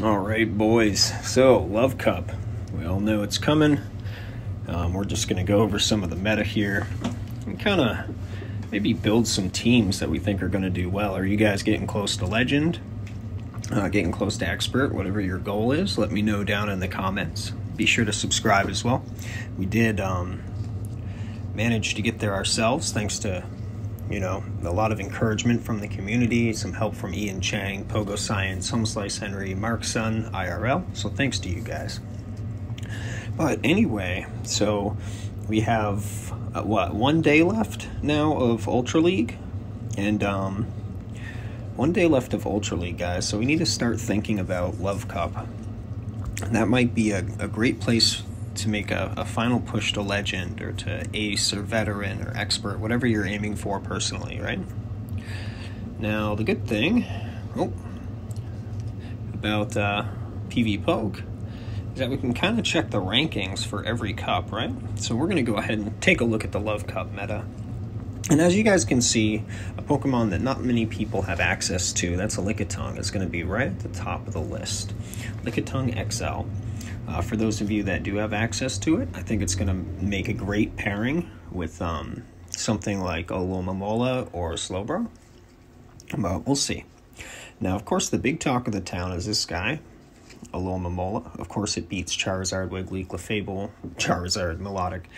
All right, boys. So, Love Cup. We all know it's coming. We're just going to go over some of the meta here and kind of maybe build some teams that we think are going to do well. Are you guys getting close to Legend? Getting close to Expert? Whatever your goal is, let me know down in the comments. Be sure to subscribe as well. We did manage to get there ourselves thanks to a lot of encouragement from the community, some help from Chang, Pogoscience, Homeslicehenry, Marksunirl. So thanks to you guys. But anyway, so we have, 1 day left now of Ultra League? And 1 day left of Ultra League, guys. So we need to start thinking about Love Cup. And that might be a great place to make a final push to Legend or to Ace or Veteran or Expert, whatever you're aiming for personally, right? Now, the good thing about PV Poke is that we can kind of check the rankings for every cup, right? So we're going to go ahead and take a look at the Love Cup meta. And as you guys can see, a Pokemon that not many people have access to, that's a Lickitung, is going to be right at the top of the list. Lickitung XL. For those of you that do have access to it, I think it's going to make a great pairing with something like a Alomomola or a Slowbro. But we'll see. Now, of course, the big talk of the town is this guy, Alomomola. Of course, it beats Charizard, Wiggly, Clefable, Charizard, Melodic.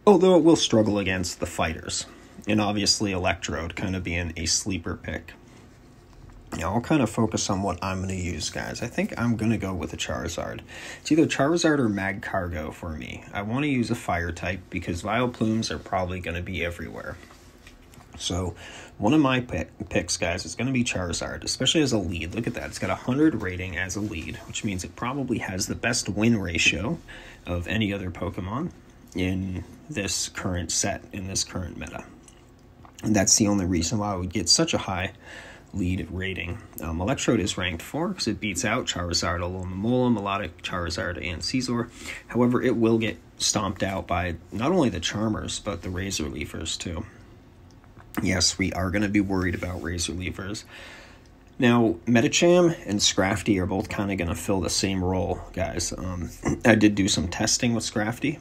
Although it will struggle against the fighters. And obviously, Electrode kind of being a sleeper pick. Now, I'll kind of focus on what I'm going to use, guys. I think I'm going to go with a Charizard. It's either Charizard or Magcargo for me. I want to use a fire type because Vileplumes are probably going to be everywhere. So, one of my picks, guys, is going to be Charizard, especially as a lead. Look at that. It's got 100 rating as a lead, which means it probably has the best win ratio of any other Pokemon in this current set, in this current meta. And that's the only reason why I would get such a high lead rating. Electrode is ranked 4 because it beats out Charizard, Alomomola, Melodic, Charizard, and Scizor. However, it will get stomped out by not only the Charmers, but the Razor Leafers too. Yes, we are going to be worried about Razor Leafers. Now, Medicham and Scrafty are both kind of going to fill the same role, guys. I did do some testing with Scrafty.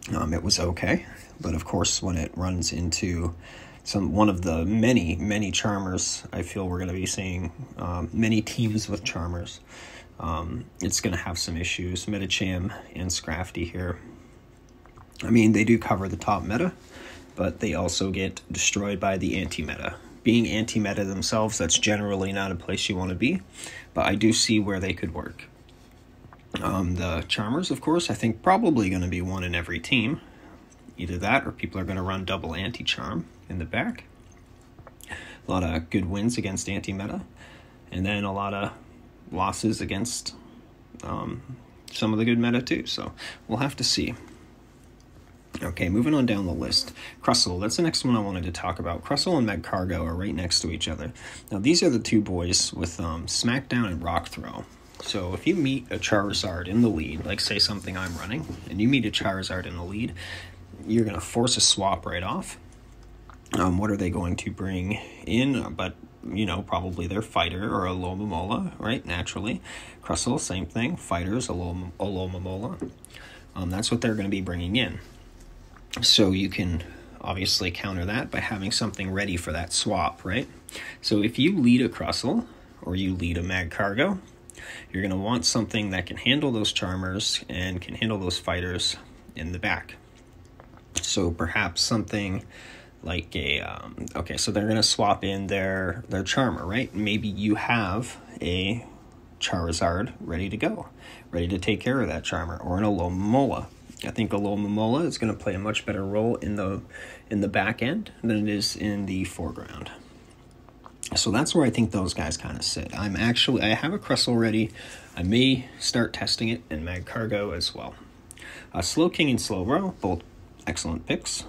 It was okay, but of course, when it runs into one of the many Charmers, I feel we're going to be seeing many teams with Charmers. It's going to have some issues. Medicham and Scrafty here. I mean, they do cover the top meta, but they also get destroyed by the anti-meta. Being anti-meta themselves, that's generally not a place you want to be, but I do see where they could work. The Charmers, of course, I think probably going to be one in every team. Either that or people are going to run double anti-charm in the back. A lot of good wins against anti-meta. And then a lot of losses against some of the good meta too. So we'll have to see. Okay, moving on down the list. Crustle, that's the next one I wanted to talk about. Crustle and Magcargo are right next to each other. Now these are the two boys with Smackdown and Rock Throw. So if you meet a Charizard in the lead, like say something I'm running, and you meet a Charizard in the lead, you're going to force a swap right off. What are they going to bring in? But, probably their fighter or a Alomomola, right? Naturally. Crustle, same thing. Fighters, Alomomola. That's what they're going to be bringing in. So you can obviously counter that by having something ready for that swap, right? So if you lead a Crustle or you lead a Magcargo, you're going to want something that can handle those Charmers and can handle those fighters in the back. So perhaps something like okay, so they're going to swap in their Charmer, right? Maybe you have a Charizard ready to go, ready to take care of that Charmer, or an Alomomola. I think Alomomola is going to play a much better role in the back end than it is in the foreground. So that's where I think those guys kind of sit. I have a Crustle ready. I may start testing it in Magcargo as well. Slowking and Slowbro, both excellent picks.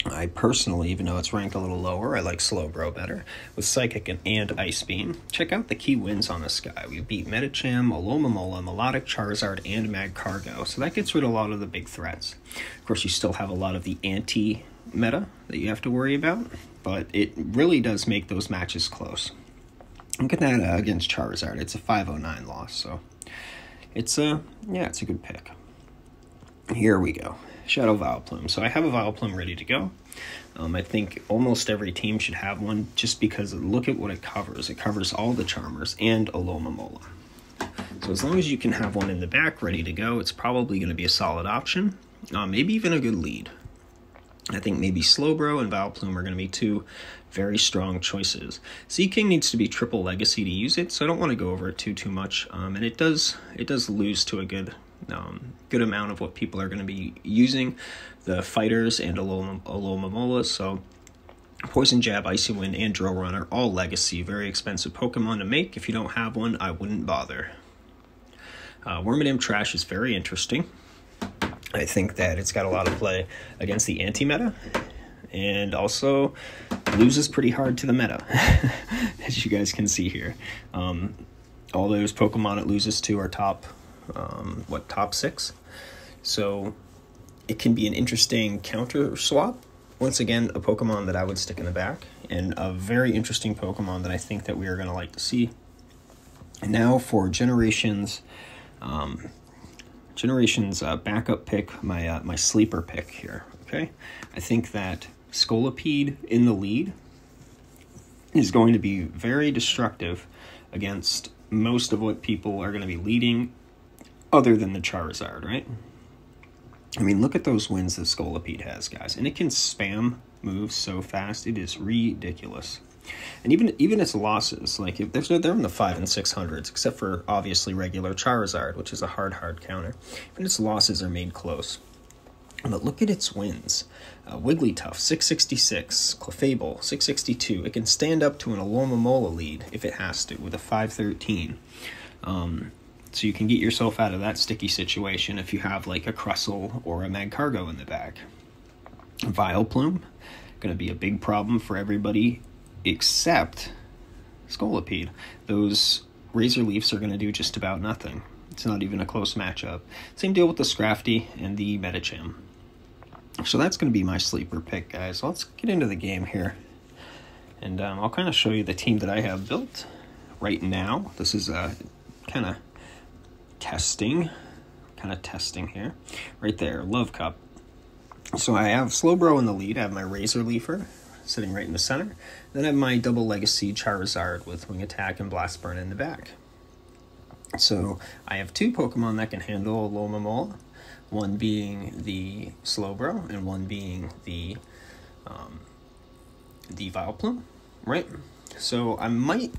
I personally, even though it's ranked a little lower, I like Slowbro better. With Psychic and Ice Beam, check out the key wins on this guy. We beat Medicham, Alomomola, Melodic, Charizard, and Magcargo. So that gets rid of a lot of the big threats. Of course, you still have a lot of the anti-meta that you have to worry about, but it really does make those matches close. Look at that against Charizard. It's a 509 loss, so it's a good pick. Here we go. Shadow Vileplume. So I have a Vileplume ready to go. I think almost every team should have one just because look at what it covers. It covers all the Charmers and Alomomola. So as long as you can have one in the back ready to go, it's probably going to be a solid option. Maybe even a good lead. I think maybe Slowbro and Vileplume are going to be two very strong choices. Seaking needs to be triple legacy to use it, so I don't want to go over it too much. And it does lose to a good amount of what people are going to be using, the fighters and Alomomola. So Poison Jab, Icy Wind, and Drill Run are all legacy, very expensive Pokemon to make. If you don't have one, I wouldn't bother. Wormadam Trash is very interesting. I think that it's got a lot of play against the anti-meta, and also loses pretty hard to the meta, as you guys can see here. All those Pokemon it loses to are top 6? So it can be an interesting counter swap. Once again, a Pokemon that I would stick in the back, and a very interesting Pokemon that I think that we are going to like to see. And now for Generations... backup pick, my sleeper pick here, okay? I think that Scolipede in the lead is going to be very destructive against most of what people are going to be leading other than the Charizard, right? I mean, look at those wins that Scolipede has, guys. And it can spam moves so fast. It is ridiculous. And even its losses, like if they're in the 500s and 600s, except for obviously regular Charizard, which is a hard counter. Even its losses are made close. But look at its wins. Wigglytuff, 666. Clefable, 662. It can stand up to an Alomomola lead if it has to with a 513. So you can get yourself out of that sticky situation if you have like a Crustle or a Magcargo in the back. Vileplume, going to be a big problem for everybody except Scolipede. Those Razor Leafs are going to do just about nothing. It's not even a close matchup. Same deal with the Scrafty and the Medicham. So that's going to be my sleeper pick, guys. So let's get into the game here. And I'll kind of show you the team that I have built right now. This is kind of testing here. Right there, Love Cup. So I have Slowbro in the lead. I have my Razor Leafer sitting right in the center. Then I have my double legacy Charizard with Wing Attack and Blast Burn in the back. So I have two Pokemon that can handle Alomomola, one being the Slowbro and one being the Vileplume, right? So I might,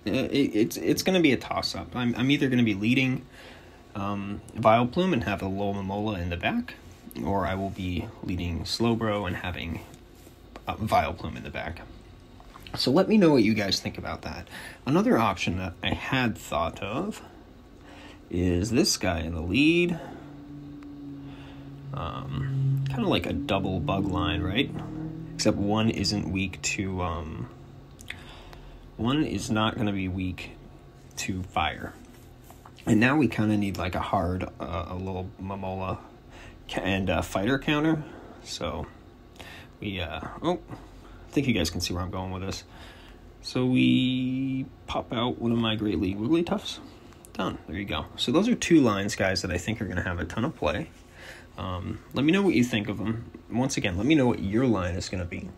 it's going to be a toss-up. I'm either going to be leading Vileplume and have Alomomola in the back, or I will be leading Slowbro and having Vileplume in the back. So let me know what you guys think about that. Another option that I had thought of is this guy in the lead. Kind of like a double bug line, right? Except one isn't weak to... one is not going to be weak to fire. And now we kind of need like a hard, a little Momola and fighter counter. So we... oh, I think you guys can see where I'm going with this. So we pop out one of my Great League Wigglytuffs. Done. There you go. So those are two lines, guys, that I think are going to have a ton of play. Let me know what you think of them. Once again, let me know what your line is going to be.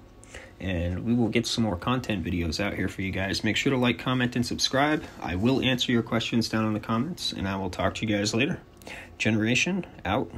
And we will get some more content videos out here for you guys. Make sure to like, comment, and subscribe. I will answer your questions down in the comments, and I will talk to you guys later. Generation out.